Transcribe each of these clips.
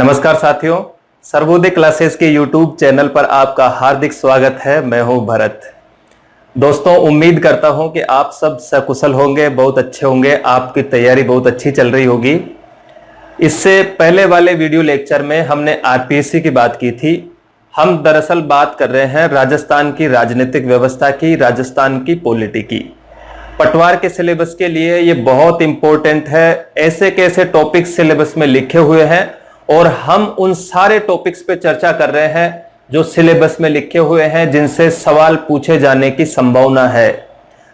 नमस्कार साथियों, सर्वोदय क्लासेस के YouTube चैनल पर आपका हार्दिक स्वागत है। मैं हूं भरत। दोस्तों, उम्मीद करता हूं कि आप सब सकुशल होंगे, बहुत अच्छे होंगे, आपकी तैयारी बहुत अच्छी चल रही होगी। इससे पहले वाले वीडियो लेक्चर में हमने आरपीएससी की बात की थी। हम दरअसल बात कर रहे हैं राजस्थान की राजनीतिक व्यवस्था की, राजस्थान की पॉलिटी की। पटवार के सिलेबस के लिए ये बहुत इंपॉर्टेंट है। ऐसे कैसे टॉपिक्स सिलेबस में लिखे हुए हैं और हम उन सारे टॉपिक्स पे चर्चा कर रहे हैं जो सिलेबस में लिखे हुए हैं, जिनसे सवाल पूछे जाने की संभावना है।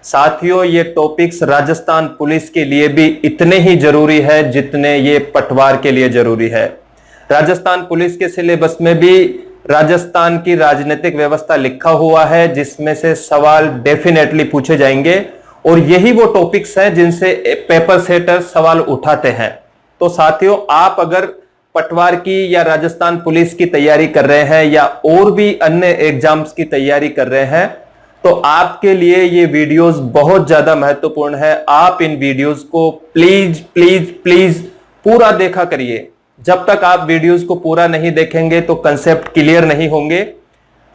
साथियों, ये टॉपिक्स राजस्थान पुलिस के लिए भी इतने ही जरूरी है जितने ये पटवार के लिए जरूरी है। राजस्थान पुलिस के सिलेबस में भी राजस्थान की राजनीतिक व्यवस्था लिखा हुआ है, जिसमें से सवाल डेफिनेटली पूछे जाएंगे और यही वो टॉपिक्स हैं जिनसे पेपर सेटर सवाल उठाते हैं। तो साथियों, आप अगर पटवार की या राजस्थान पुलिस की तैयारी कर रहे हैं या और भी अन्य एग्जाम्स की तैयारी कर रहे हैं, तो आपके लिए ये वीडियोस बहुत ज्यादा महत्वपूर्ण है। आप इन वीडियोस को प्लीज प्लीज प्लीज पूरा देखा करिए। जब तक आप वीडियोस को पूरा नहीं देखेंगे तो कंसेप्ट क्लियर नहीं होंगे।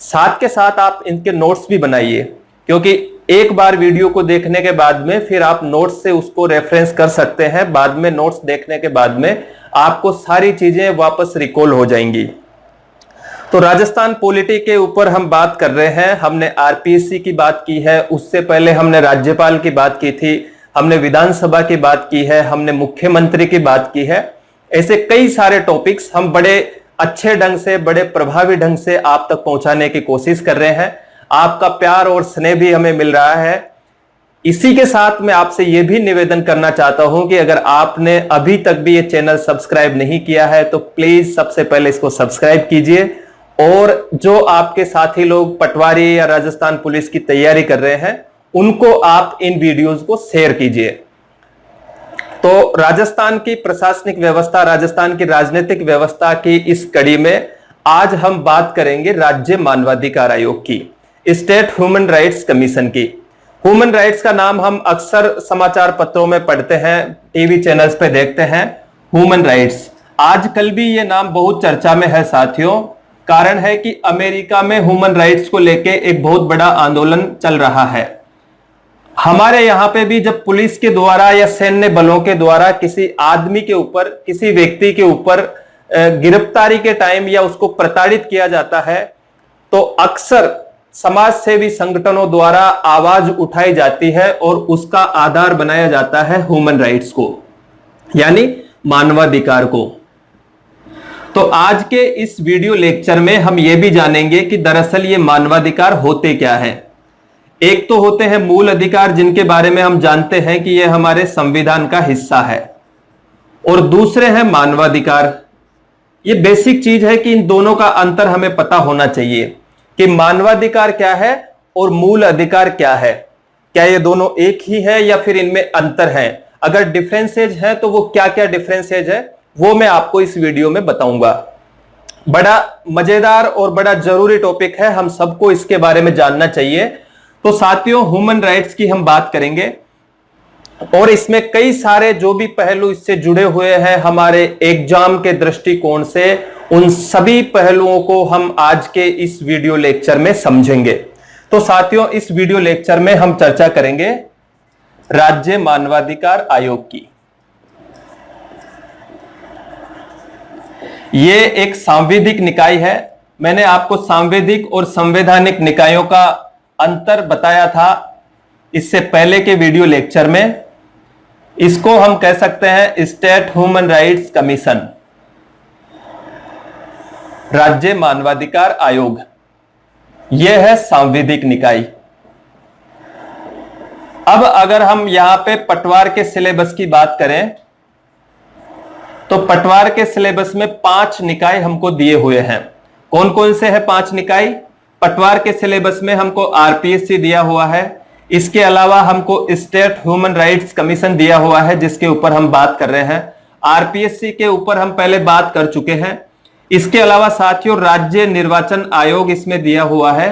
साथ के साथ आप इनके नोट्स भी बनाइए, क्योंकि एक बार वीडियो को देखने के बाद में फिर आप नोट्स से उसको रेफरेंस कर सकते हैं। बाद में नोट्स देखने के बाद में आपको सारी चीजें वापस रिकॉल हो जाएंगी। तो राजस्थान पॉलिटी के ऊपर हम बात कर रहे हैं। हमने आरपीएससी की बात की है, उससे पहले हमने राज्यपाल की बात की थी, हमने विधानसभा की बात की है, हमने मुख्यमंत्री की बात की है। ऐसे कई सारे टॉपिक्स हम बड़े अच्छे ढंग से, बड़े प्रभावी ढंग से आप तक पहुंचाने की कोशिश कर रहे हैं। आपका प्यार और स्नेह भी हमें मिल रहा है। इसी के साथ मैं आपसे यह भी निवेदन करना चाहता हूं कि अगर आपने अभी तक भी ये चैनल सब्सक्राइब नहीं किया है तो प्लीज सबसे पहले इसको सब्सक्राइब कीजिए, और जो आपके साथी लोग पटवारी या राजस्थान पुलिस की तैयारी कर रहे हैं उनको आप इन वीडियोस को शेयर कीजिए। तो राजस्थान की प्रशासनिक व्यवस्था, राजस्थान की राजनीतिक व्यवस्था की इस कड़ी में आज हम बात करेंगे राज्य मानवाधिकार आयोग की, स्टेट ह्यूमन राइट्स कमीशन की। ह्यूमन राइट्स का नाम हम अक्सर समाचार पत्रों में पढ़ते हैं, टीवी चैनल्स पे देखते हैं, ह्यूमन राइट्स। आजकल भी ये नाम बहुत चर्चा में है साथियों। कारण है कि अमेरिका में ह्यूमन राइट्स को लेके एक बहुत बड़ा आंदोलन चल रहा है। हमारे यहां पे भी जब पुलिस के द्वारा या सैन्य बलों के द्वारा किसी आदमी के ऊपर, किसी व्यक्ति के ऊपर गिरफ्तारी के टाइम या उसको प्रताड़ित किया जाता है, तो अक्सर समाज सेवी संगठनों द्वारा आवाज उठाई जाती है और उसका आधार बनाया जाता है ह्यूमन राइट्स को, यानी मानवाधिकार को। तो आज के इस वीडियो लेक्चर में हम यह भी जानेंगे कि दरअसल ये मानवाधिकार होते क्या है। एक तो होते हैं मूल अधिकार, जिनके बारे में हम जानते हैं कि ये हमारे संविधान का हिस्सा है, और दूसरे हैं मानवाधिकार। ये बेसिक चीज है कि इन दोनों का अंतर हमें पता होना चाहिए कि मानवाधिकार क्या है और मूल अधिकार क्या है। क्या ये दोनों एक ही है या फिर इनमें अंतर है? अगर डिफरेंसेज है तो वो क्या क्या डिफरेंसेज है वो मैं आपको इस वीडियो में बताऊंगा। बड़ा मजेदार और बड़ा जरूरी टॉपिक है, हम सबको इसके बारे में जानना चाहिए। तो साथियों, ह्यूमन राइट्स की हम बात करेंगे और इसमें कई सारे जो भी पहलू इससे जुड़े हुए हैं हमारे एग्जाम के दृष्टिकोण से, उन सभी पहलुओं को हम आज के इस वीडियो लेक्चर में समझेंगे। तो साथियों, इस वीडियो लेक्चर में हम चर्चा करेंगे राज्य मानवाधिकार आयोग की। ये एक सांविधिक निकाय है। मैंने आपको सांविधिक और संवैधानिक निकायों का अंतर बताया था इससे पहले के वीडियो लेक्चर में। इसको हम कह सकते हैं स्टेट ह्यूमन राइट्स कमीशन, राज्य मानवाधिकार आयोग। यह है सांविधिक निकाय। अब अगर हम यहां पे पटवार के सिलेबस की बात करें तो पटवार के सिलेबस में 5 निकाय हमको दिए हुए हैं। कौन कौन से हैं 5 निकाय? पटवार के सिलेबस में हमको आरपीएससी दिया हुआ है, इसके अलावा हमको स्टेट ह्यूमन राइट्स कमीशन दिया हुआ है जिसके ऊपर हम बात कर रहे हैं। आरपीएससी के ऊपर हम पहले बात कर चुके हैं। इसके अलावा साथियों राज्य निर्वाचन आयोग इसमें दिया हुआ है।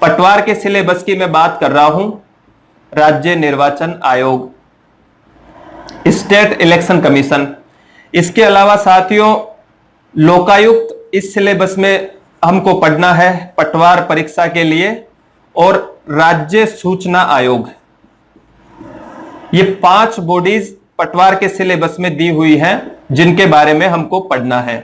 पटवार के सिलेबस की मैं बात कर रहा हूं, राज्य निर्वाचन आयोग, स्टेट इलेक्शन कमीशन। इसके अलावा साथियों लोकायुक्त इस सिलेबस में हमको पढ़ना है पटवार परीक्षा के लिए, और राज्य सूचना आयोग। ये 5 बॉडीज पटवार के सिलेबस में दी हुई हैं जिनके बारे में हमको पढ़ना है।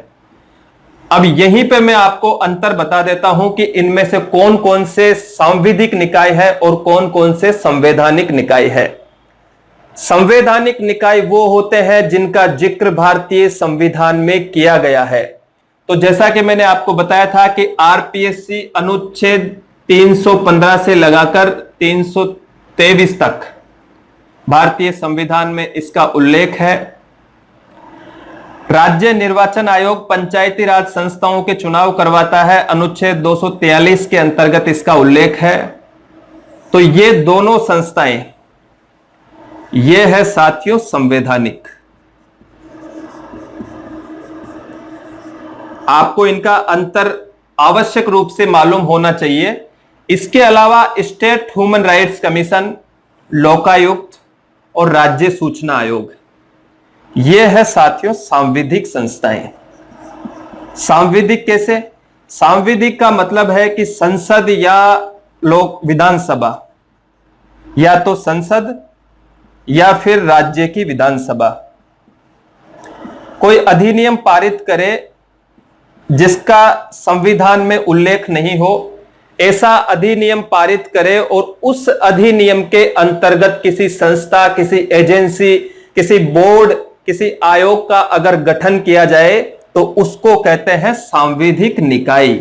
अब यहीं पे मैं आपको अंतर बता देता हूं कि इनमें से कौन कौन से सांविधिक निकाय है और कौन कौन से संवैधानिक निकाय है। संवैधानिक निकाय वो होते हैं जिनका जिक्र भारतीय संविधान में किया गया है। तो जैसा कि मैंने आपको बताया था कि आरपीएससी अनुच्छेद 315 से लगाकर 323 तक भारतीय संविधान में इसका उल्लेख है। राज्य निर्वाचन आयोग पंचायती राज संस्थाओं के चुनाव करवाता है, अनुच्छेद 243 के अंतर्गत इसका उल्लेख है। तो ये दोनों संस्थाएं, ये है साथियों संवैधानिक। आपको इनका अंतर आवश्यक रूप से मालूम होना चाहिए। इसके अलावा state human rights commission, Lokayukta और राज्य सूचना आयोग, यह है साथियों सांविधिक संस्थाएं। सांविधिक कैसे? सांविधिक का मतलब है कि संसद या लोक विधानसभा, या तो संसद या फिर राज्य की विधानसभा कोई अधिनियम पारित करे जिसका संविधान में उल्लेख नहीं हो, ऐसा अधिनियम पारित करे और उस अधिनियम के अंतर्गत किसी संस्था, किसी एजेंसी, किसी बोर्ड, किसी आयोग का अगर गठन किया जाए तो उसको कहते हैं सांविधिक निकाय।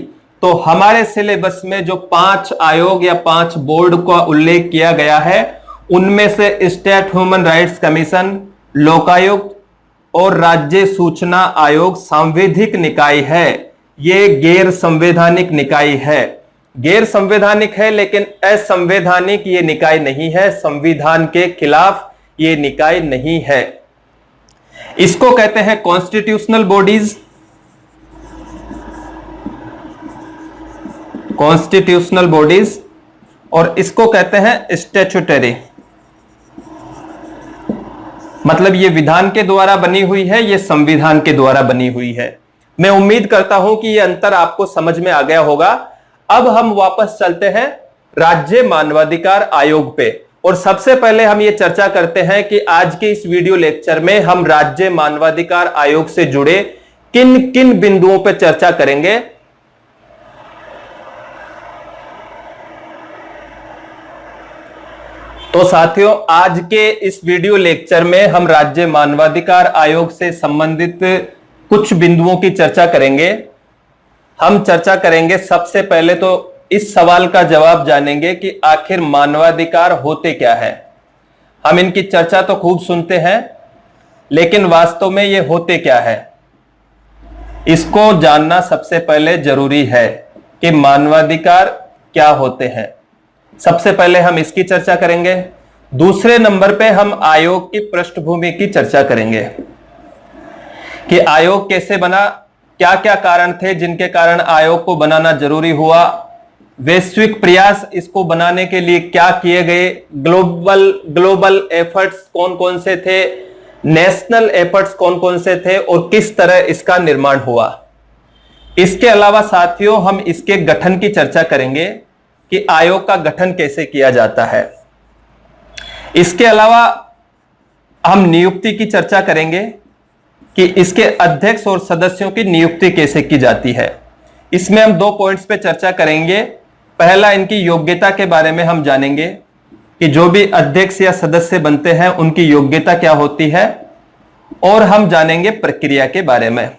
तो हमारे सिलेबस में जो 5 आयोग या 5 बोर्ड का उल्लेख किया गया है, उनमें से state human rights commission, Lokayukta और राज्य सूचना आयोग सांविधिक निकाय है। ये गैर संवैधानिक निकाय है। गैर संवैधानिक है लेकिन असंवैधानिक ये निकाय नहीं है, संविधान के खिलाफ ये निकाय नहीं है। इसको कहते हैं कॉन्स्टिट्यूशनल बॉडीज, कॉन्स्टिट्यूशनल बॉडीज, और इसको कहते हैं स्टैट्यूटरी। मतलब ये विधान के द्वारा बनी हुई है, ये संविधान के द्वारा बनी हुई है। मैं उम्मीद करता हूं कि ये अंतर आपको समझ में आ गया होगा। अब हम वापस चलते हैं राज्य मानवाधिकार आयोग पे, और सबसे पहले हम ये चर्चा करते हैं कि आज के इस वीडियो लेक्चर में हम राज्य मानवाधिकार आयोग से जुड़े किन किन बिंदुओं पर चर्चा करेंगे। तो साथियों, आज के इस वीडियो लेक्चर में हम राज्य मानवाधिकार आयोग से संबंधित कुछ बिंदुओं की चर्चा करेंगे। हम चर्चा करेंगे, सबसे पहले तो इस सवाल का जवाब जानेंगे कि आखिर मानवाधिकार होते क्या है। हम इनकी चर्चा तो खूब सुनते हैं, लेकिन वास्तव में ये होते क्या है, इसको जानना सबसे पहले जरूरी है कि मानवाधिकार क्या होते हैं। सबसे पहले हम इसकी चर्चा करेंगे। दूसरे नंबर पे हम आयोग की पृष्ठभूमि की चर्चा करेंगे कि आयोग कैसे बना, क्या क्या कारण थे जिनके कारण आयोग को बनाना जरूरी हुआ, वैश्विक प्रयास इसको बनाने के लिए क्या किए गए, ग्लोबल एफर्ट्स कौन कौन से थे, नेशनल एफर्ट्स कौन कौन से थे और किस तरह इसका निर्माण हुआ। इसके अलावा साथियों, हम इसके गठन की चर्चा करेंगे कि आयोग का गठन कैसे किया जाता है। इसके अलावा हम नियुक्ति की चर्चा करेंगे कि इसके अध्यक्ष और सदस्यों की नियुक्ति कैसे की जाती है। इसमें हम 2 पॉइंट्स पे चर्चा करेंगे। पहला, इनकी योग्यता के बारे में हम जानेंगे कि जो भी अध्यक्ष या सदस्य बनते हैं उनकी योग्यता क्या होती है, और हम जानेंगे प्रक्रिया के बारे में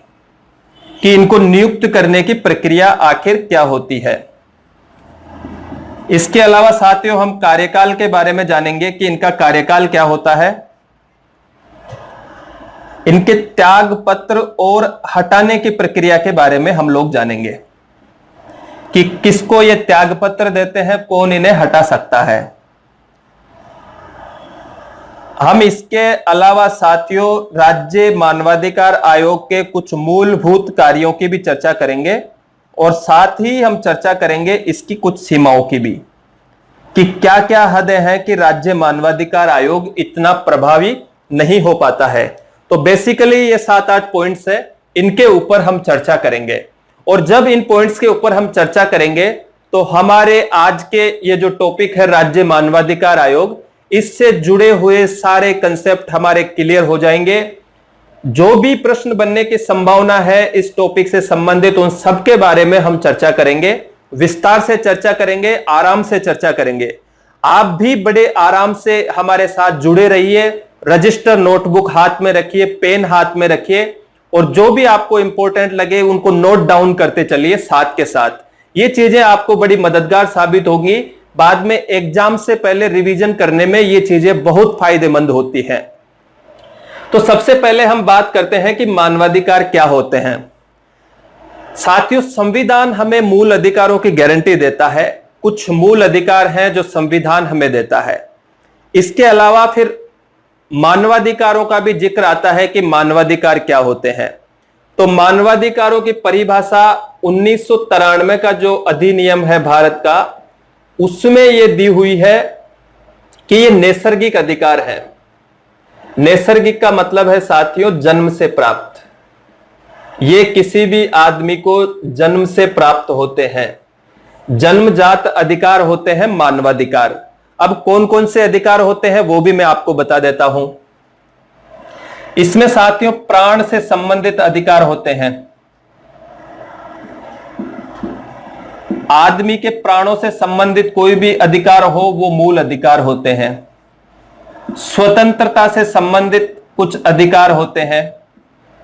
कि इनको नियुक्त करने की प्रक्रिया आखिर क्या होती है। इसके अलावा साथियों, हम कार्यकाल के बारे में जानेंगे कि इनका कार्यकाल क्या होता है। इनके त्याग पत्र और हटाने की प्रक्रिया के बारे में हम लोग जानेंगे कि किसको ये त्याग पत्र देते हैं, कौन इन्हें हटा सकता है। हम इसके अलावा साथियों राज्य मानवाधिकार आयोग के कुछ मूलभूत कार्यों की भी चर्चा करेंगे, और साथ ही हम चर्चा करेंगे इसकी कुछ सीमाओं की भी कि क्या क्या हदें हैं कि राज्य मानवाधिकार आयोग इतना प्रभावी नहीं हो पाता है। तो बेसिकली ये 7-8 पॉइंट्स है इनके ऊपर हम चर्चा करेंगे। और जब इन पॉइंट्स के ऊपर हम चर्चा करेंगे तो हमारे आज के ये जो टॉपिक है राज्य मानवाधिकार आयोग, इससे जुड़े हुए सारे कंसेप्ट हमारे क्लियर हो जाएंगे। जो भी प्रश्न बनने की संभावना है इस टॉपिक से संबंधित, उन सब के बारे में हम चर्चा करेंगे, विस्तार से चर्चा करेंगे, आराम से चर्चा करेंगे। आप भी बड़े आराम से हमारे साथ जुड़े रहिए। रजिस्टर, नोटबुक हाथ में रखिए, पेन हाथ में रखिए और जो भी आपको इंपॉर्टेंट लगे उनको नोट डाउन करते चलिए साथ के साथ। ये चीजें आपको बड़ी मददगार साबित होंगी। बाद में एग्जाम से पहले रिवीजन करने में ये चीजें बहुत फायदेमंद होती हैं। तो सबसे पहले हम बात करते हैं कि मानवाधिकार क्या होते हैं। साथियों, संविधान हमें मूल अधिकारों की गारंटी देता है। कुछ मूल अधिकार हैं जो संविधान हमें देता है। इसके अलावा फिर मानवाधिकारों का भी जिक्र आता है कि मानवाधिकार क्या होते हैं। तो मानवाधिकारों की परिभाषा 1993 का जो अधिनियम है भारत का, उसमें यह दी हुई है कि ये नैसर्गिक अधिकार है। नैसर्गिक का मतलब है साथियों जन्म से प्राप्त। ये किसी भी आदमी को जन्म से प्राप्त होते हैं। जन्मजात अधिकार होते हैं मानवाधिकार। अब कौन कौन से अधिकार होते हैं वो भी मैं आपको बता देता हूं। इसमें साथियों प्राण से संबंधित अधिकार होते हैं। आदमी के प्राणों से संबंधित कोई भी अधिकार हो वो मूल अधिकार होते हैं। स्वतंत्रता से संबंधित कुछ अधिकार होते हैं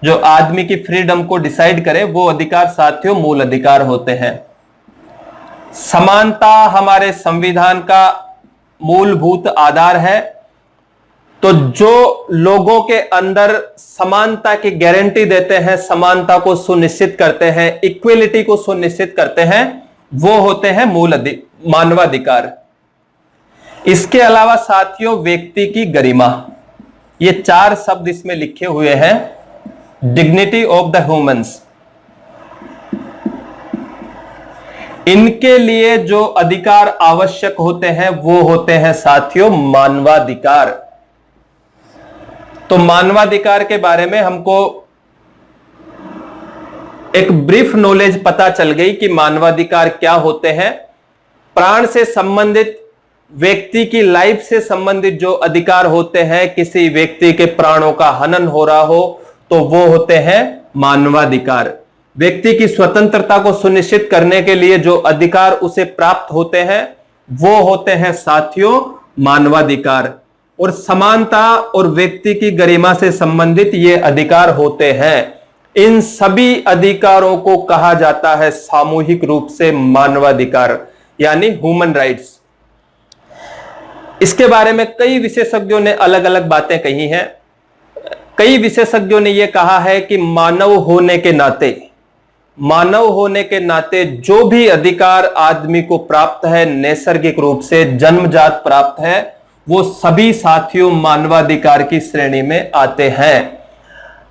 जो आदमी की फ्रीडम को डिसाइड करे, वो अधिकार साथियों मूल अधिकार होते हैं। समानता हमारे संविधान का मूलभूत आधार है। तो जो लोगों के अंदर समानता की गारंटी देते हैं, समानता को सुनिश्चित करते हैं, इक्वलिटी को सुनिश्चित करते हैं, वो होते हैं मानवाधिकार। इसके अलावा साथियों व्यक्ति की गरिमा, ये 4 शब्द इसमें लिखे हुए हैं। डिग्निटी ऑफ द ह्यूमंस, इनके लिए जो अधिकार आवश्यक होते हैं वो होते हैं साथियों मानवाधिकार। तो मानवाधिकार के बारे में हमको एक ब्रीफ नॉलेज पता चल गई कि मानवाधिकार क्या होते हैं। प्राण से संबंधित, व्यक्ति की लाइफ से संबंधित जो अधिकार होते हैं, किसी व्यक्ति के प्राणों का हनन हो रहा हो तो वो होते हैं मानवाधिकार। व्यक्ति की स्वतंत्रता को सुनिश्चित करने के लिए जो अधिकार उसे प्राप्त होते हैं वो होते हैं साथियों मानवाधिकार। और समानता और व्यक्ति की गरिमा से संबंधित ये अधिकार होते हैं। इन सभी अधिकारों को कहा जाता है सामूहिक रूप से मानवाधिकार, यानी ह्यूमन राइट्स। इसके बारे में कई विशेषज्ञों ने अलग अलग बातें कही हैं। कई विशेषज्ञों ने यह कहा है कि मानव होने के नाते जो भी अधिकार आदमी को प्राप्त है, नैसर्गिक रूप से जन्मजात प्राप्त है, वो सभी साथियों मानवाधिकार की श्रेणी में आते हैं।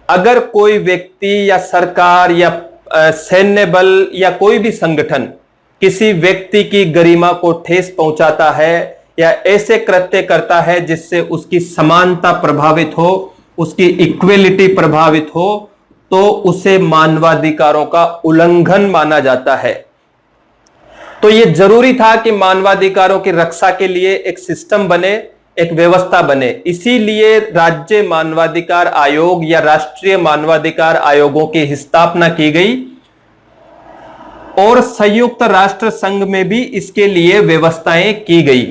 अगर कोई व्यक्ति या सरकार या सैन्य बल या कोई भी संगठन किसी व्यक्ति की गरिमा को ठेस पहुंचाता है या ऐसे कृत्य करता है जिससे उसकी समानता प्रभावित हो, उसकी इक्वलिटी प्रभावित हो, तो उसे मानवाधिकारों का उल्लंघन माना जाता है। तो यह जरूरी था कि मानवाधिकारों की रक्षा के लिए एक सिस्टम बने, एक व्यवस्था बने। इसीलिए राज्य मानवाधिकार आयोग या राष्ट्रीय मानवाधिकार आयोगों की स्थापना की गई और संयुक्त राष्ट्र संघ में भी इसके लिए व्यवस्थाएं की गई।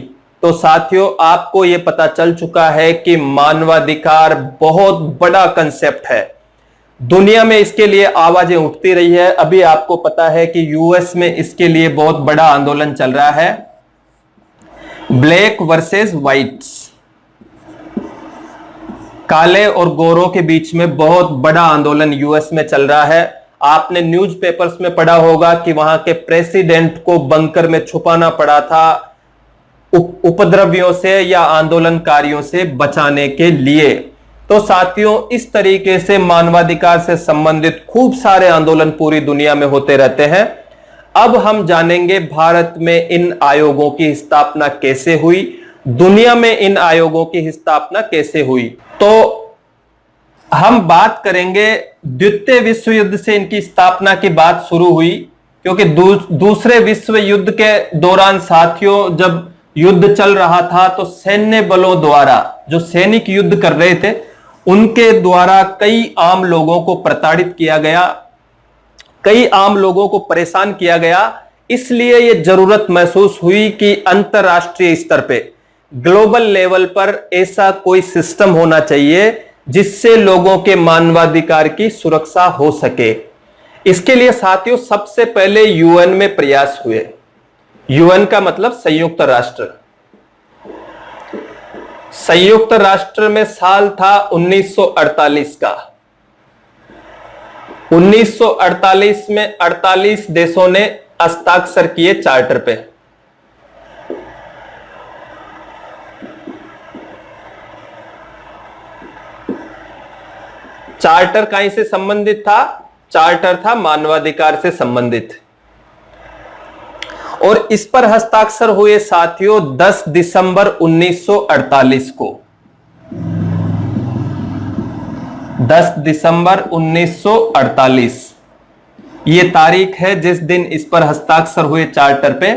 तो साथियों आपको यह पता चल चुका है कि मानवाधिकार बहुत बड़ा कंसेप्ट है। दुनिया में इसके लिए आवाजें उठती रही है। अभी आपको पता है कि यूएस में इसके लिए बहुत बड़ा आंदोलन चल रहा है, ब्लैक वर्सेस व्हाइट्स। काले और गोरों के बीच में बहुत बड़ा आंदोलन यूएस में चल रहा है। आपने न्यूज़पेपर्स में पढ़ा होगा कि वहां के प्रेसिडेंट को बंकर में छुपाना पड़ा था उपद्रवियों से या आंदोलनकारियों से बचाने के लिए। तो साथियों इस तरीके से मानवाधिकार से संबंधित खूब सारे आंदोलन पूरी दुनिया में होते रहते हैं। अब हम जानेंगे भारत में इन आयोगों की स्थापना कैसे हुई, दुनिया में इन आयोगों की स्थापना कैसे हुई। तो हम बात करेंगे द्वितीय विश्व युद्ध से इनकी स्थापना की बात शुरू हुई, क्योंकि दूसरे विश्व युद्ध के दौरान साथियों जब युद्ध चल रहा था तो सैन्य बलों द्वारा, जो सैनिक युद्ध कर रहे थे, उनके द्वारा कई आम लोगों को प्रताड़ित किया गया, कई आम लोगों को परेशान किया गया। इसलिए यह जरूरत महसूस हुई कि अंतरराष्ट्रीय स्तर पे, ग्लोबल लेवल पर ऐसा कोई सिस्टम होना चाहिए जिससे लोगों के मानवाधिकार की सुरक्षा हो सके। इसके लिए साथियों सबसे पहले यूएन में प्रयास हुए। यूएन का मतलब संयुक्त राष्ट्र। संयुक्त राष्ट्र में साल था 1948 का। 1948 में 48 देशों ने हस्ताक्षर किए चार्टर पे। चार्टर कहीं से संबंधित था? चार्टर था मानवाधिकार से संबंधित, और इस पर हस्ताक्षर हुए साथियों 10 दिसंबर 1948 को। 10 दिसंबर 1948 ये तारीख है जिस दिन इस पर हस्ताक्षर हुए चार्टर पे।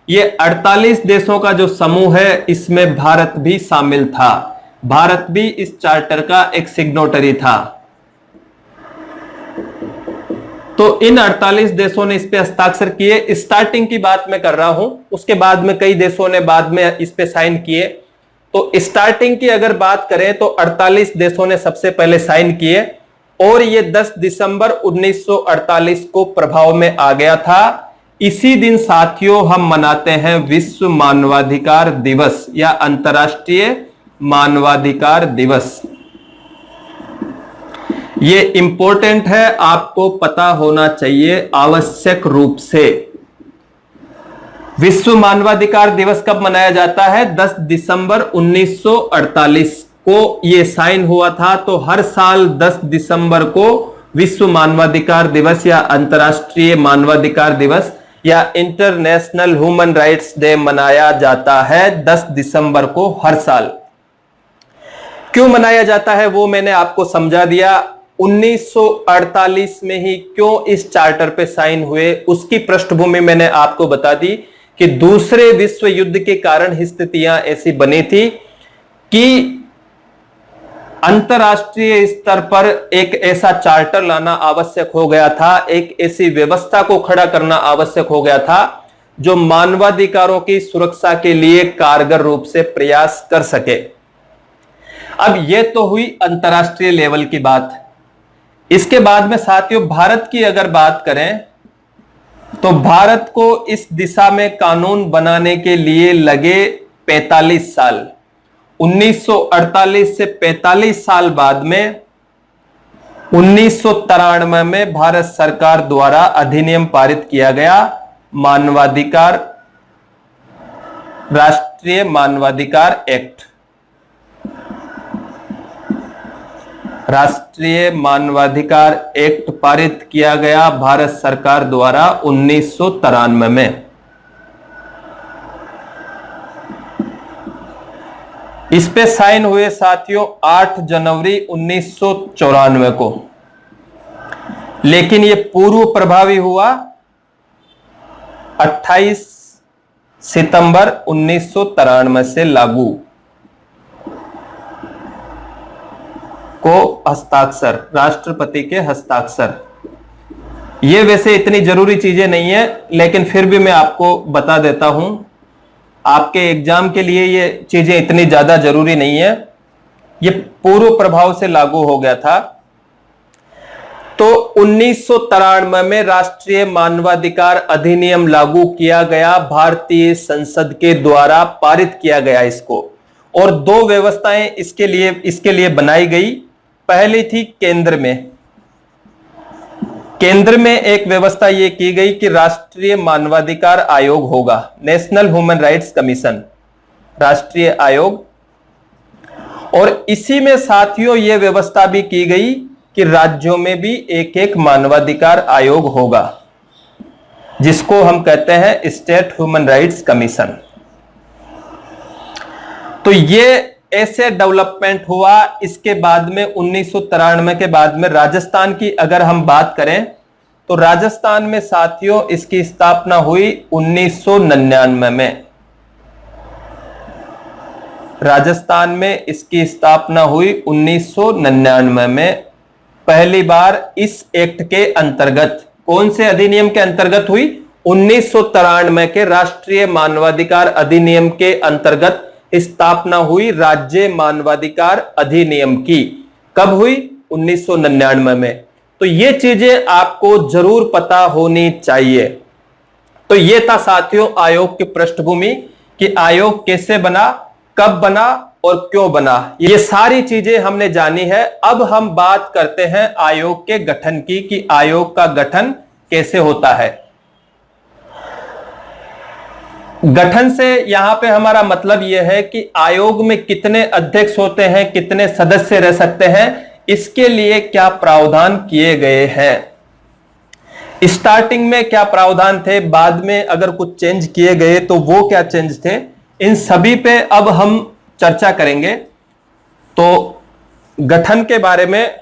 ये 48 देशों का जो समूह है, इसमें भारत भी शामिल था। भारत भी इस चार्टर का एक सिग्नेटरी था। तो इन 48 देशों ने इस पे हस्ताक्षर किए। स्टार्टिंग की बात मैं कर रहा हूं, उसके बाद में कई देशों ने बाद में इस पे साइन किए। तो स्टार्टिंग की अगर बात करें तो 48 देशों ने सबसे पहले साइन किए, और ये 10 दिसंबर 1948 को प्रभाव में आ गया था। इसी दिन साथियों हम मनाते हैं विश्व मानवाधिकार दिवस या अंतर्राष्ट्रीय मानवाधिकार दिवस। ये इंपॉर्टेंट है, आपको पता होना चाहिए आवश्यक रूप से। विश्व मानवाधिकार दिवस कब मनाया जाता है? 10 दिसंबर 1948 को ये साइन हुआ था। तो हर साल 10 दिसंबर को विश्व मानवाधिकार दिवस या अंतर्राष्ट्रीय मानवाधिकार दिवस या इंटरनेशनल ह्यूमन राइट्स डे मनाया जाता है 10 दिसंबर को हर साल। क्यों मनाया जाता है वो मैंने आपको समझा दिया। 1948 में ही क्यों इस चार्टर पे साइन हुए, उसकी पृष्ठभूमि मैंने आपको बता दी कि दूसरे विश्व युद्ध के कारण स्थितियां ऐसी बनी थी कि अंतरराष्ट्रीय स्तर पर एक ऐसा चार्टर लाना आवश्यक हो गया था, एक ऐसी व्यवस्था को खड़ा करना आवश्यक हो गया था जो मानवाधिकारों की सुरक्षा के लिए कारगर रूप से प्रयास कर सके। अब यह तो हुई अंतरराष्ट्रीय लेवल की बात। इसके बाद में साथियों भारत की अगर बात करें तो भारत को इस दिशा में कानून बनाने के लिए लगे 45 साल। 1948 से 45 साल बाद में 1993 में भारत सरकार द्वारा अधिनियम पारित किया गया, मानवाधिकार, राष्ट्रीय मानवाधिकार एक्ट। राष्ट्रीय मानवाधिकार एक्ट पारित किया गया भारत सरकार द्वारा 1993 में। इस पे साइन हुए साथियों 8 जनवरी 1994 को, लेकिन यह पूर्व प्रभावी हुआ 28 सितंबर 1993 से लागू को हस्ताक्षर, राष्ट्रपति के हस्ताक्षर। ये वैसे इतनी जरूरी चीजें नहीं है, लेकिन फिर भी मैं आपको बता देता हूं, आपके एग्जाम के लिए ये चीजें इतनी ज्यादा जरूरी नहीं है। ये पूर्व प्रभाव से लागू हो गया था। तो 1993 में राष्ट्रीय मानवाधिकार अधिनियम लागू किया गया, भारतीय संसद के द्वारा पारित किया गया इसको, और दो व्यवस्थाएं इसके लिए बनाई गई। पहली थी केंद्र में एक व्यवस्था यह की गई कि राष्ट्रीय मानवाधिकार आयोग होगा, नेशनल ह्यूमन राइट्स कमीशन, राष्ट्रीय आयोग। और इसी में साथियों यह व्यवस्था भी की गई कि राज्यों में भी एक एक मानवाधिकार आयोग होगा, जिसको हम कहते हैं स्टेट ह्यूमन राइट्स कमीशन। तो ये ऐसे डेवलपमेंट हुआ इसके बाद में 1993 के बाद में राजस्थान की अगर हम बात करें तो राजस्थान में साथियों इसकी स्थापना हुई 1999 में। राजस्थान में इसकी स्थापना हुई 1999 में। पहली बार इस एक्ट के अंतर्गत, कौन से अधिनियम के अंतर्गत हुई? 1993 के राष्ट्रीय मानवाधिकार अधिनियम के अंतर्गत स्थापना हुई राज्य मानवाधिकार अधिनियम की। कब हुई? 1999 में। तो ये चीजें आपको जरूर पता होनी चाहिए। तो ये था साथियों आयोग की पृष्ठभूमि कि आयोग कैसे बना, कब बना और क्यों बना। ये सारी चीजें हमने जानी है। अब हम बात करते हैं आयोग के गठन की कि आयोग का गठन कैसे होता है। गठन से यहां पे हमारा मतलब यह है कि आयोग में कितने अध्यक्ष होते हैं, कितने सदस्य रह सकते हैं, इसके लिए क्या प्रावधान किए गए हैं। स्टार्टिंग में क्या प्रावधान थे, बाद में अगर कुछ चेंज किए गए तो वो क्या चेंज थे, इन सभी पे अब हम चर्चा करेंगे। तो गठन के बारे में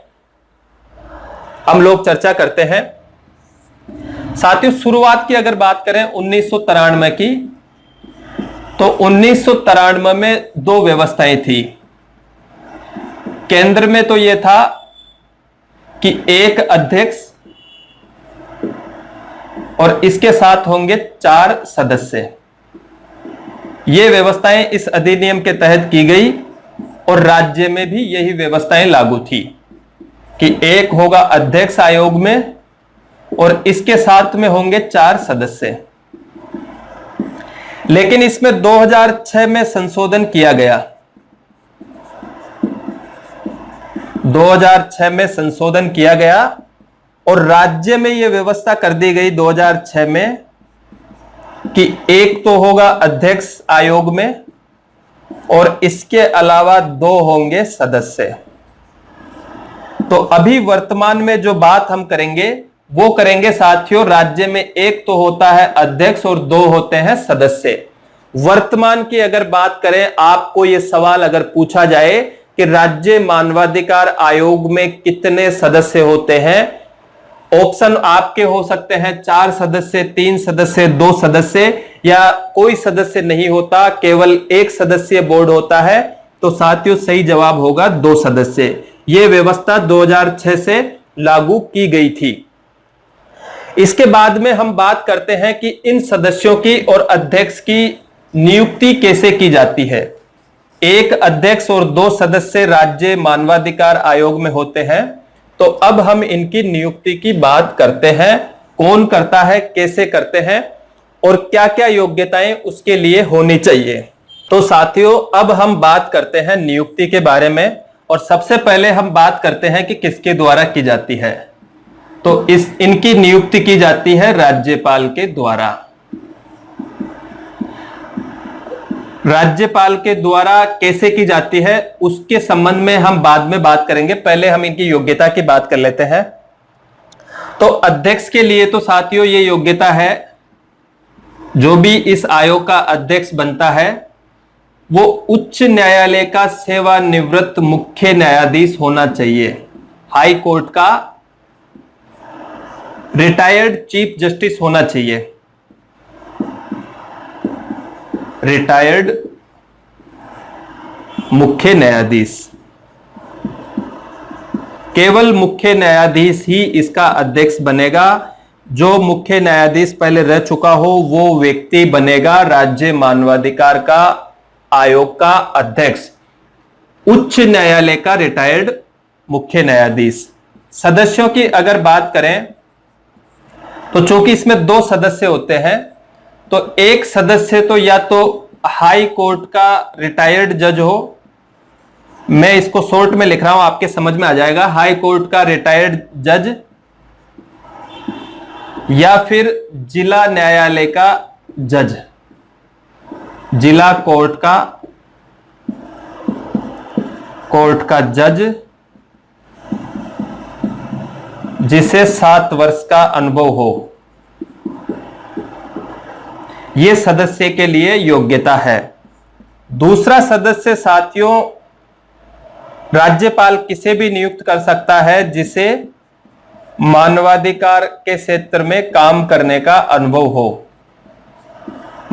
हम लोग चर्चा करते हैं। साथियों शुरुआत की अगर बात करें 1993 की, तो 1993 में दो व्यवस्थाएं थी। केंद्र में तो यह था कि एक अध्यक्ष और इसके साथ होंगे 4 सदस्य। ये व्यवस्थाएं इस अधिनियम के तहत की गई और राज्य में भी यही व्यवस्थाएं लागू थी कि एक होगा अध्यक्ष आयोग में और इसके साथ में होंगे 4 सदस्य। लेकिन इसमें 2006 में संशोधन किया गया। 2006 में संशोधन किया गया और राज्य में यह व्यवस्था कर दी गई 2006 में कि एक तो होगा अध्यक्ष आयोग में और इसके अलावा 2 होंगे सदस्य। तो अभी वर्तमान में जो बात हम करेंगे वो करेंगे साथियों, राज्य में एक तो होता है अध्यक्ष और 2 होते हैं सदस्य। वर्तमान की अगर बात करें, आपको यह सवाल अगर पूछा जाए कि राज्य मानवाधिकार आयोग में कितने सदस्य होते हैं, ऑप्शन आपके हो सकते हैं 4 सदस्य, 3 सदस्य, 2 सदस्य या कोई सदस्य नहीं होता, केवल एक सदस्यीय बोर्ड होता है। तो साथियों सही जवाब होगा 2 सदस्य। यह व्यवस्था 2006 से लागू की गई थी। इसके बाद में हम बात करते हैं कि इन सदस्यों की और अध्यक्ष की नियुक्ति कैसे की जाती है। एक अध्यक्ष और 2 सदस्य राज्य मानवाधिकार आयोग में होते हैं। तो अब हम इनकी नियुक्ति की बात करते हैं, कौन करता है, कैसे करते हैं और क्या क्या योग्यताएं उसके लिए होनी चाहिए। तो साथियों अब हम बात करते हैं नियुक्ति के बारे में और सबसे पहले हम बात करते हैं कि किसके द्वारा की जाती है। तो इनकी नियुक्ति की जाती है राज्यपाल के द्वारा। राज्यपाल के द्वारा कैसे की जाती है उसके संबंध में हम बाद में बात करेंगे। पहले हम इनकी योग्यता की बात कर लेते हैं। तो अध्यक्ष के लिए तो साथियों ये योग्यता है, जो भी इस आयोग का अध्यक्ष बनता है वो उच्च न्यायालय का सेवानिवृत्त मुख्य न्यायाधीश होना चाहिए, हाई कोर्ट का रिटायर्ड चीफ जस्टिस होना चाहिए। रिटायर्ड मुख्य न्यायाधीश, केवल मुख्य न्यायाधीश ही इसका अध्यक्ष बनेगा। जो मुख्य न्यायाधीश पहले रह चुका हो वो व्यक्ति बनेगा राज्य मानवाधिकार का आयोग का अध्यक्ष, उच्च न्यायालय का रिटायर्ड मुख्य न्यायाधीश। सदस्यों की अगर बात करें तो चूंकि इसमें 2 सदस्य होते हैं, तो एक सदस्य तो या तो हाई कोर्ट का रिटायर्ड जज हो, मैं इसको शॉर्ट में लिख रहा हूं आपके समझ में आ जाएगा, हाई कोर्ट का रिटायर्ड जज, या फिर जिला न्यायालय का जज, जिला कोर्ट का जज जिसे 7 वर्ष का अनुभव हो। यह सदस्य के लिए योग्यता है। दूसरा सदस्य साथियों राज्यपाल किसे भी नियुक्त कर सकता है जिसे मानवाधिकार के क्षेत्र में काम करने का अनुभव हो,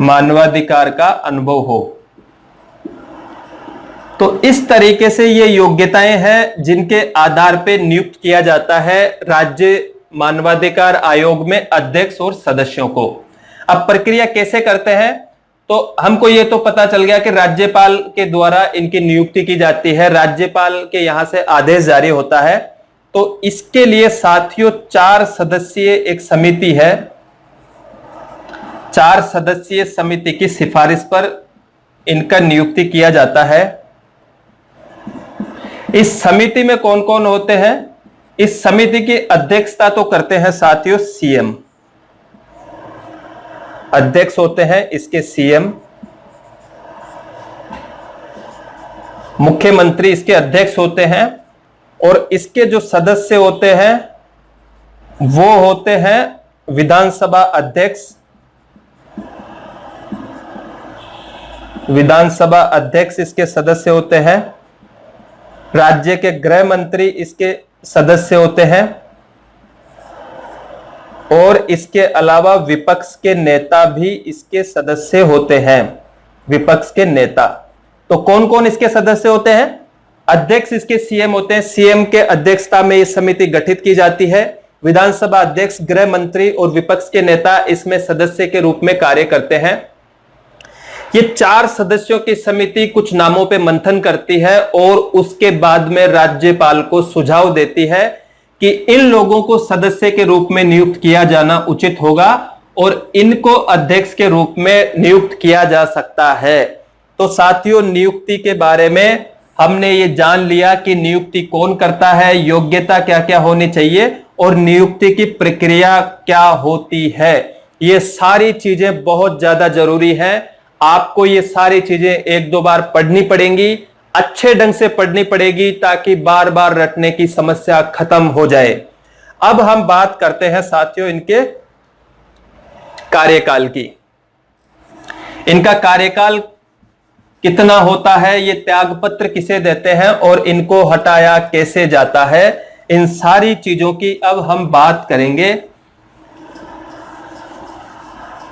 मानवाधिकार का अनुभव हो। तो इस तरीके से ये योग्यताएं हैं जिनके आधार पे नियुक्त किया जाता है राज्य मानवाधिकार आयोग में अध्यक्ष और सदस्यों को। अब प्रक्रिया कैसे करते हैं, तो हमको ये तो पता चल गया कि राज्यपाल के द्वारा इनकी नियुक्ति की जाती है, राज्यपाल के यहां से आदेश जारी होता है। तो इसके लिए साथियों 4 सदस्यीय एक समिति है, 4 सदस्यीय समिति की सिफारिश पर इनका नियुक्ति किया जाता है। इस समिति में कौन कौन होते हैं? इस समिति की अध्यक्षता तो करते हैं साथियों सीएम, अध्यक्ष होते हैं इसके सीएम, मुख्यमंत्री इसके अध्यक्ष होते हैं, और इसके जो सदस्य होते हैं वो होते हैं विधानसभा अध्यक्ष, विधानसभा अध्यक्ष इसके सदस्य होते हैं, राज्य के गृह मंत्री इसके सदस्य होते हैं, और इसके अलावा विपक्ष के नेता भी इसके सदस्य होते हैं, विपक्ष के नेता। तो कौन कौन इसके सदस्य होते हैं? अध्यक्ष इसके सीएम होते हैं, सीएम के अध्यक्षता में यह समिति गठित की जाती है। विधानसभा अध्यक्ष, गृह मंत्री और विपक्ष के नेता इसमें सदस्य के रूप में कार्य करते हैं। ये 4 सदस्यों की समिति कुछ नामों पे मंथन करती है और उसके बाद में राज्यपाल को सुझाव देती है कि इन लोगों को सदस्य के रूप में नियुक्त किया जाना उचित होगा और इनको अध्यक्ष के रूप में नियुक्त किया जा सकता है। तो साथियों, नियुक्ति के बारे में हमने ये जान लिया कि नियुक्ति कौन करता है, योग्यता क्या क्या होनी चाहिए और नियुक्ति की प्रक्रिया क्या होती है। ये सारी चीजें बहुत ज्यादा जरूरी है। आपको ये सारी चीजें 1-2 बार पढ़नी पड़ेंगी, अच्छे ढंग से पढ़नी पड़ेगी ताकि बार बार रटने की समस्या खत्म हो जाए। अब हम बात करते हैं साथियों इनके कार्यकाल की। इनका कार्यकाल कितना होता है, ये त्यागपत्र किसे देते हैं और इनको हटाया कैसे जाता है, इन सारी चीजों की अब हम बात करेंगे।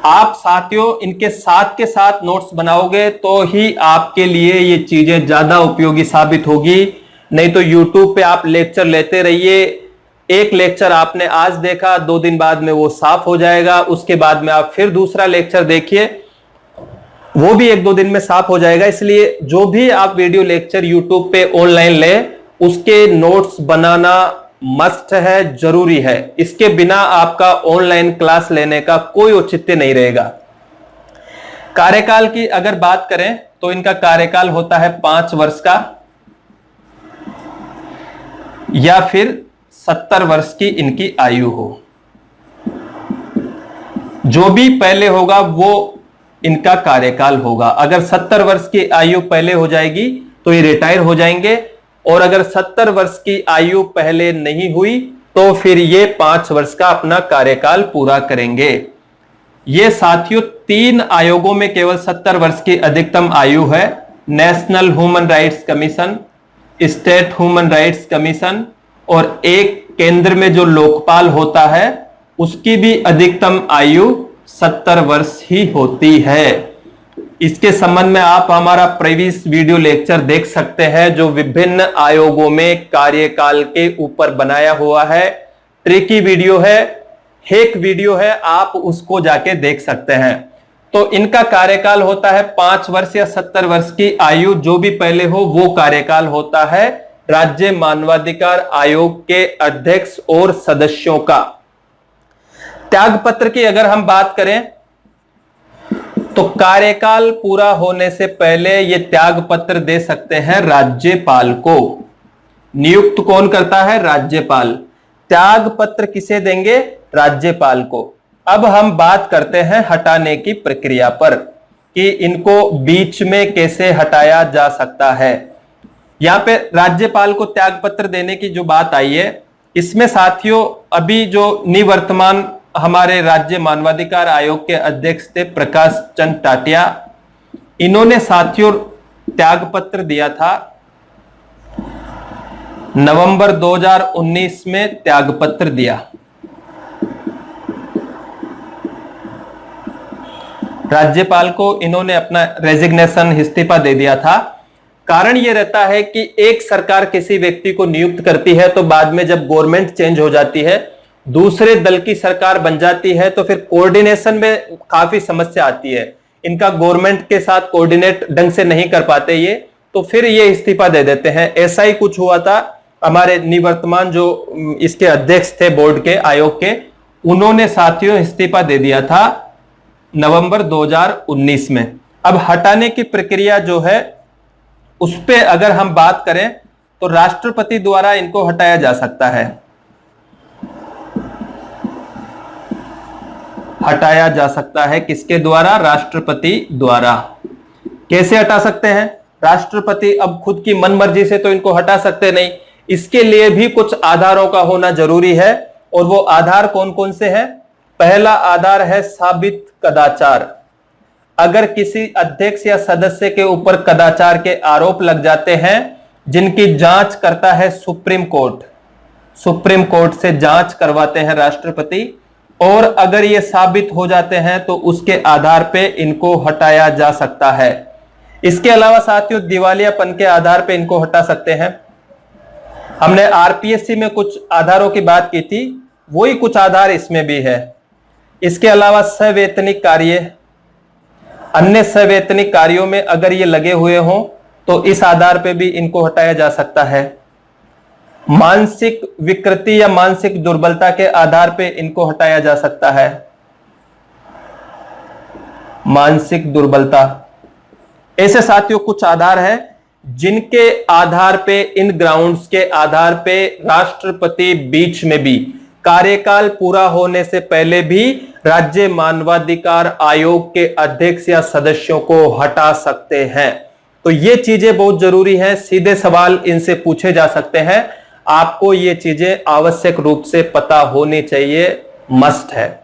आप साथियों इनके साथ के साथ नोट्स बनाओगे तो ही आपके लिए ये चीजें ज्यादा उपयोगी साबित होगी। नहीं तो YouTube पे आप लेक्चर लेते रहिए, एक लेक्चर आपने आज देखा, 2 दिन बाद में वो साफ हो जाएगा, उसके बाद में आप फिर दूसरा लेक्चर देखिए, वो भी 1-2 दिन में साफ हो जाएगा। इसलिए जो भी आप वीडियो लेक्चर YouTube पे ऑनलाइन ले, उसके नोट्स बनाना मस्ट है, जरूरी है। इसके बिना आपका ऑनलाइन क्लास लेने का कोई औचित्य नहीं रहेगा। कार्यकाल की अगर बात करें तो इनका कार्यकाल होता है 5 वर्ष का या फिर 70 वर्ष की इनकी आयु हो। जो भी पहले होगा वो इनका कार्यकाल होगा। अगर 70 वर्ष की आयु पहले हो जाएगी तो ये रिटायर हो जाएंगे, और अगर 70 वर्ष की आयु पहले नहीं हुई तो फिर ये 5 वर्ष का अपना कार्यकाल पूरा करेंगे। ये साथियों 3 आयोगों में केवल 70 वर्ष की अधिकतम आयु है। National human rights commission, state human rights commission, और एक केंद्र में जो लोकपाल होता है उसकी भी अधिकतम आयु 70 वर्ष ही होती है। इसके संबंध में आप हमारा प्रीवियस वीडियो लेक्चर देख सकते हैं जो विभिन्न आयोगों में कार्यकाल के ऊपर बनाया हुआ है। ट्रिकी वीडियो है, हेक वीडियो है, आप उसको जाके देख सकते हैं। तो इनका कार्यकाल होता है 5 वर्ष या 70 वर्ष की आयु, जो भी पहले हो वो कार्यकाल होता है राज्य मानवाधिकार आयोग के अध्यक्ष और सदस्यों का। त्यागपत्र की अगर हम बात करें तो कार्यकाल पूरा होने से पहले ये त्यागपत्र दे सकते हैं राज्यपाल को। नियुक्त कौन करता है? राज्यपाल। त्यागपत्र किसे देंगे? राज्यपाल को। अब हम बात करते हैं हटाने की प्रक्रिया पर कि इनको बीच में कैसे हटाया जा सकता है। यहां पे राज्यपाल को त्यागपत्र देने की जो बात आई है, इसमें साथियों अभी जो निवर्तमान हमारे राज्य मानवाधिकार आयोग के अध्यक्ष थे प्रकाश चंद टाटिया, इन्होंने साथियों त्यागपत्र दिया था नवंबर 2019 में त्यागपत्र दिया। राज्यपाल को इन्होंने अपना रेजिग्नेशन इस्तीफा दे दिया था। कारण यह रहता है कि एक सरकार किसी व्यक्ति को नियुक्त करती है तो बाद में जब गवर्नमेंट चेंज हो जाती है, दूसरे दल की सरकार बन जाती है, तो फिर कोऑर्डिनेशन में काफी समस्या आती है। इनका गवर्नमेंट के साथ कोऑर्डिनेट ढंग से नहीं कर पाते ये, तो फिर ये इस्तीफा दे देते हैं। ऐसा ही कुछ हुआ था हमारे निवर्तमान जो इसके अध्यक्ष थे बोर्ड के, आयोग के, उन्होंने साथियों इस्तीफा दे दिया था नवंबर 2019 में। अब हटाने की प्रक्रिया जो है उस पे अगर हम बात करें तो राष्ट्रपति द्वारा इनको हटाया जा सकता है। हटाया जा सकता है किसके द्वारा? राष्ट्रपति द्वारा। कैसे हटा सकते हैं? राष्ट्रपति अब खुद की मनमर्जी से तो इनको हटा सकते नहीं, इसके लिए भी कुछ आधारों का होना जरूरी है। और वो आधार कौन कौन से हैं? पहला आधार है साबित कदाचार। अगर किसी अध्यक्ष या सदस्य के ऊपर कदाचार के आरोप लग जाते हैं जिनकी जांच करता है सुप्रीम कोर्ट, सुप्रीम कोर्ट से जांच करवाते हैं राष्ट्रपति, और अगर ये साबित हो जाते हैं तो उसके आधार पे इनको हटाया जा सकता है। इसके अलावा साथियों दिवालियापन के आधार पे इनको हटा सकते हैं। हमने आरपीएससी में कुछ आधारों की बात की थी, वही कुछ आधार इसमें भी है। इसके अलावा सवैतनिक कार्य, अन्य सवैतनिक कार्यों में अगर ये लगे हुए हों तो इस आधार पे भी इनको हटाया जा सकता है। मानसिक विकृति या मानसिक दुर्बलता के आधार पे इनको हटाया जा सकता है। मानसिक दुर्बलता, ऐसे साथियों कुछ आधार हैं जिनके आधार पे, इन ग्राउंड्स के आधार पे राष्ट्रपति बीच में भी, कार्यकाल पूरा होने से पहले भी राज्य मानवाधिकार आयोग के अध्यक्ष या सदस्यों को हटा सकते हैं। तो ये चीजें बहुत जरूरी हैं, सीधे सवाल इनसे पूछे जा सकते हैं। आपको ये चीजें आवश्यक रूप से पता होनी चाहिए, मस्ट है।